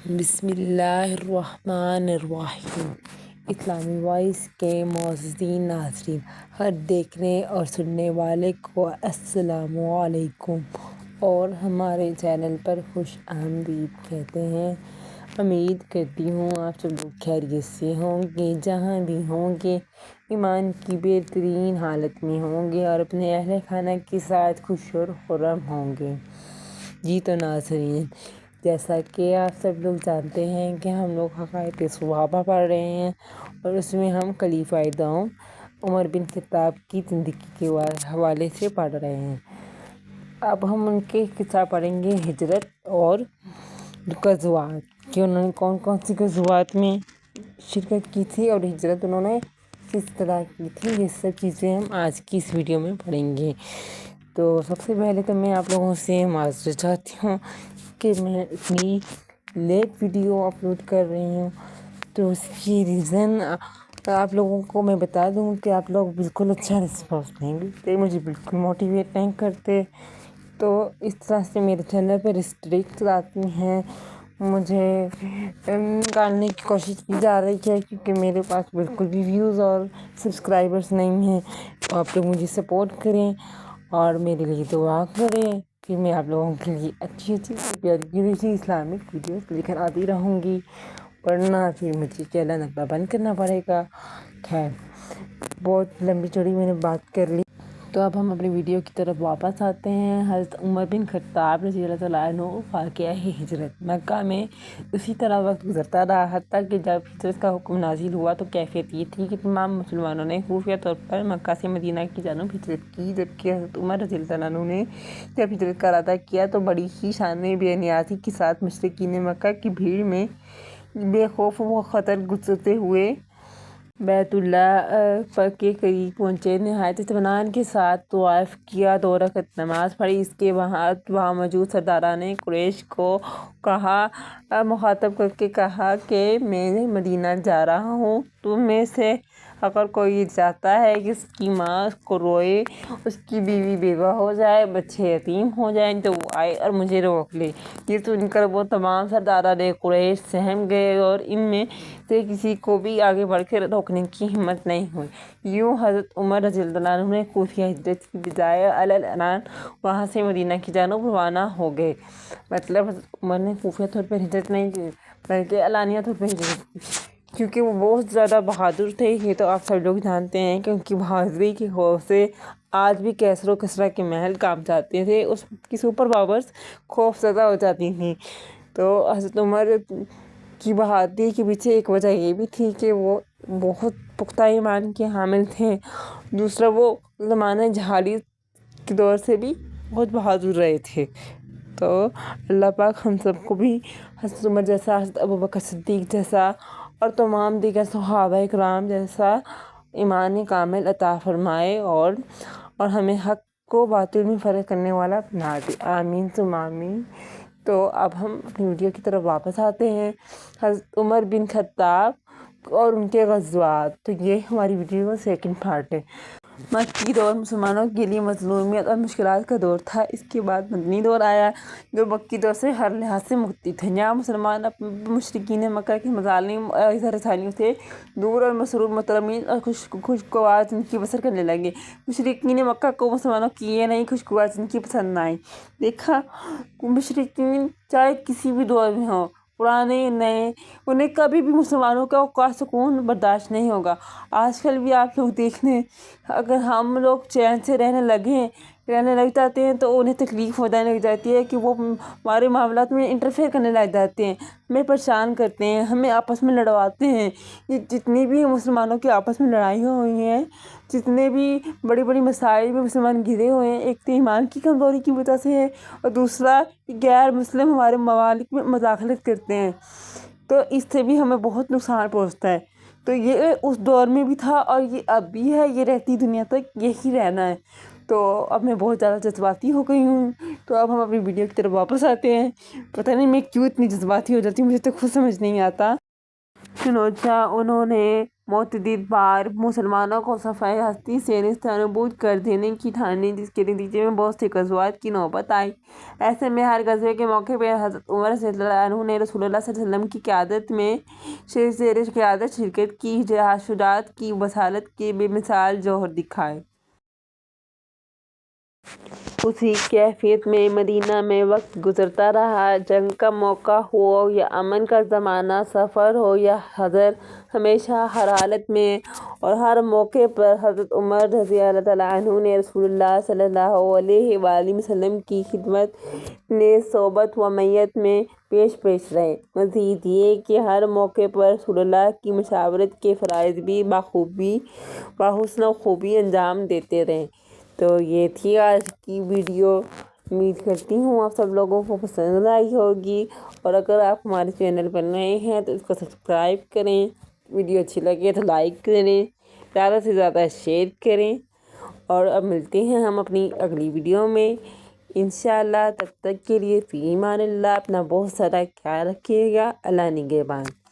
بسم اللہ الرحمن الرحیم۔ اسلامی وائس کے معززین ناظرین، ہر دیکھنے اور سننے والے کو السلام علیکم اور ہمارے چینل پر خوش آمدید کہتے ہیں۔ امید کرتی ہوں آپ سب لوگ خیریت سے ہوں گے، جہاں بھی ہوں گے ایمان کی بہترین حالت میں ہوں گے اور اپنے اہل خانہ کے ساتھ خوش اور خرم ہوں گے۔ جی تو ناظرین، جیسا کہ آپ سب لوگ جانتے ہیں کہ ہم لوگ حقائق صحابہ پڑھ رہے ہیں اور اس میں ہم خلیفہ دوم عمر بن خطاب کی زندگی کے حوالے سے پڑھ رہے ہیں۔ اب ہم ان کے قصہ پڑھیں گے، ہجرت اور غزوات، کہ انہوں نے کون کون سی غزوات میں شرکت کی تھی اور ہجرت انہوں نے کس طرح کی تھی، یہ سب چیزیں ہم آج کی اس ویڈیو میں پڑھیں گے۔ تو سب سے پہلے تو میں آپ لوگوں سے معذرت چاہتی ہوں کہ میں اتنی لیٹ ویڈیو اپلوڈ کر رہی ہوں، تو اس کی ریزن آپ لوگوں کو میں بتا دوں کہ آپ لوگ بالکل اچھا رسپانس نہیں دیتے، مجھے بالکل موٹیویٹ نہیں کرتے، تو اس طرح سے میرے چینل پہ ریسٹرکٹ آتی ہیں، مجھے نکالنے کی کوشش کی جا رہی ہے، کیونکہ میرے پاس بالکل بھی ویوز اور سبسکرائبرز نہیں ہیں۔ تو آپ لوگ مجھے سپورٹ کریں اور میرے لیے دعا کریں کہ میں آپ لوگوں کے لیے اچھی پیاری اسلامک ویڈیوز لے کر آتی رہوں گی، ورنہ پھر مجھے چینل اپنا بند کرنا پڑے گا۔ خیر، بہت لمبی چوڑی میں نے بات کر لی، تو اب ہم اپنی ویڈیو کی طرف واپس آتے ہیں۔ حضرت عمر بن خطاب رضی اللہ تعالیٰ عنہ واقعہ ہے ہجرت۔ مکہ میں اسی طرح وقت گزرتا رہا، حتیٰ کہ جب ہجرت کا حکم نازل ہوا تو کیفیت یہ تھی کہ تمام مسلمانوں نے خفیہ طور پر مکہ سے مدینہ کی جانب ہجرت کی، جبکہ حضرت عمر رضی اللہ تعالیٰ عنہ نے جب ہجرت کا ارادہ کیا تو بڑی ہی شان بے نیازی کے ساتھ مشرکین مکہ کی بھیڑ میں بے خوف و خطر گزرتے ہوئے بیت اللہ کے قریب پہنچے۔ نہایت اطمینان کے ساتھ طواف کیا، 2 رکعت نماز پڑھی۔ اس کے بعد وہاں موجود سرداران قریش کو مخاطب کر کے کہا کہ میں مدینہ جا رہا ہوں، تم میں سے اگر کوئی یہ چاہتا ہے کہ اس کی ماں کو روئے، اس کی بیوی بیوہ ہو جائے، بچے یتیم ہو جائیں، تو وہ آئے اور مجھے روک لے۔ یہ سن کر وہ تمام سرداران قریش سہم گئے اور ان میں سے کسی کو بھی آگے بڑھ کر روکنے کی ہمت نہیں ہوئی۔ یوں حضرت عمر رضی اللہ عنہ نے خفیہ ہجرت کی بجائے اعلان وہاں سے مدینہ کی جانب روانہ ہو گئے۔ مطلب حضرت عمر نے خفیہ طور پر ہجرت نہیں کی بلکہ علانیہ طور پر ہجرت کی، کیونکہ وہ بہت زیادہ بہادر تھے۔ یہ تو آپ سب لوگ جانتے ہیں کہ ان کی بہادری کے خوف سے آج بھی کیسر و کسریٰ کے محل کانپ جاتے تھے، اس کی سپر پاورز خوف زدہ ہو جاتی تھیں۔ تو حضرت عمر کی بہادری کے پیچھے ایک وجہ یہ بھی تھی کہ وہ بہت پختہ ایمان کے حامل تھے، دوسرا وہ زمانہ جاہلیت کے دور سے بھی بہت بہادر رہے تھے۔ تو اللہ پاک ہم سب کو بھی حضرت عمر جیسا، حضرت ابوبکر صدیق جیسا اور تمام دیگر صحابہ اکرام جیسا ایمان کامل عطا فرمائے اور ہمیں حق و باطل میں فرق کرنے والا بنا دے، آمین ثم آمین۔ تو اب ہم اپنی ویڈیو کی طرف واپس آتے ہیں۔ حضرت عمر بن خطاب اور ان کے غزوات، تو یہ ہماری ویڈیو کا سیکنڈ پارٹ ہے۔ مکی دور مسلمانوں کے لیے مظلومیت اور مشکلات کا دور تھا۔ اس کے بعد مدنی دور آیا، جو مکی دور سے ہر لحاظ سے مختلف ہے۔ یہاں مسلمان مشرکین مکہ کے مظالم اور رسالیوں سے دور اور مسرور مطمئن اور خوشگوار زندگی بسر کرنے لگے۔ مشرکین مکہ کو مسلمانوں کی یہ نئی خوشگوار زندگی پسند نہ آئی۔ دیکھا، مشرکین چاہے کسی بھی دور میں ہوں، پرانے نئے، انہیں کبھی بھی مسلمانوں کا سکون برداشت نہیں ہوگا۔ آج کل بھی آپ لوگ دیکھ لیں، اگر ہم لوگ چین سے رہنے لگ جاتے ہیں تو انہیں تکلیف ہو جانے لگ جاتی ہے کہ وہ ہمارے معاملات میں انٹرفیئر کرنے لگ جاتے ہیں، ہمیں پریشان کرتے ہیں، ہمیں آپس میں لڑواتے ہیں۔ یہ جتنی بھی مسلمانوں کی آپس میں لڑائیاں ہوئی ہیں، جتنے بھی بڑی بڑی مسائل میں مسلمان گھرے ہوئے ہیں، ایک تو ایمان کی کمزوری کی وجہ سے ہے اور دوسرا غیر مسلم ہمارے ممالک میں مداخلت کرتے ہیں، تو اس سے بھی ہمیں بہت نقصان پہنچتا ہے۔ تو یہ اس دور میں بھی تھا اور یہ اب بھی ہے، یہ رہتی دنیا تک یہی رہنا ہے۔ تو اب میں بہت زیادہ جذباتی ہو گئی ہوں، تو اب ہم اپنی ویڈیو کی طرف واپس آتے ہیں۔ پتہ نہیں میں کیوں اتنی جذباتی ہو جاتی ہوں، مجھے تو خود سمجھ نہیں آتا۔ چنانچہ انہوں نے متعدد بار مسلمانوں کو صفحہ ہستی سے نیستنابود کر دینے کی ٹھانی، جس کے نتیجے میں بہت سے غزوات کی نوبت آئی۔ ایسے میں ہر غزوے کے موقع پر حضرت عمر رضی اللہ عنہ نے رسول اللہ صلی اللہ علیہ وسلم کی قیادت میں زیر قیادت شرکت کی، شجاعت کی بصالت کے بے مثال جوہر دکھائے۔ اسی کیفیت میں مدینہ میں وقت گزرتا رہا۔ جنگ کا موقع ہو یا امن کا زمانہ، سفر ہو یا حضر، ہمیشہ ہر حالت میں اور ہر موقع پر حضرت عمر رضی اللہ عنہ نے رسول اللہ صلی اللہ علیہ وآلہ وسلم کی خدمت، نیز صحبت و معیت میں پیش رہے۔ مزید یہ کہ ہر موقع پر رسول اللہ کی مشاورت کے فرائض بھی بحسن خوبی انجام دیتے رہے۔ تو یہ تھی آج کی ویڈیو۔ امید کرتی ہوں آپ سب لوگوں کو پسند آئی ہوگی، اور اگر آپ ہمارے چینل پر نئے ہیں تو اس کو سبسکرائب کریں، ویڈیو اچھی لگے تو لائک کریں، زیادہ سے زیادہ شیئر کریں، اور اب ملتے ہیں ہم اپنی اگلی ویڈیو میں انشاءاللہ۔ تب تک کے لیے فی امان اللہ، اپنا بہت سارا خیال رکھیے گا۔ اللہ نگہبان۔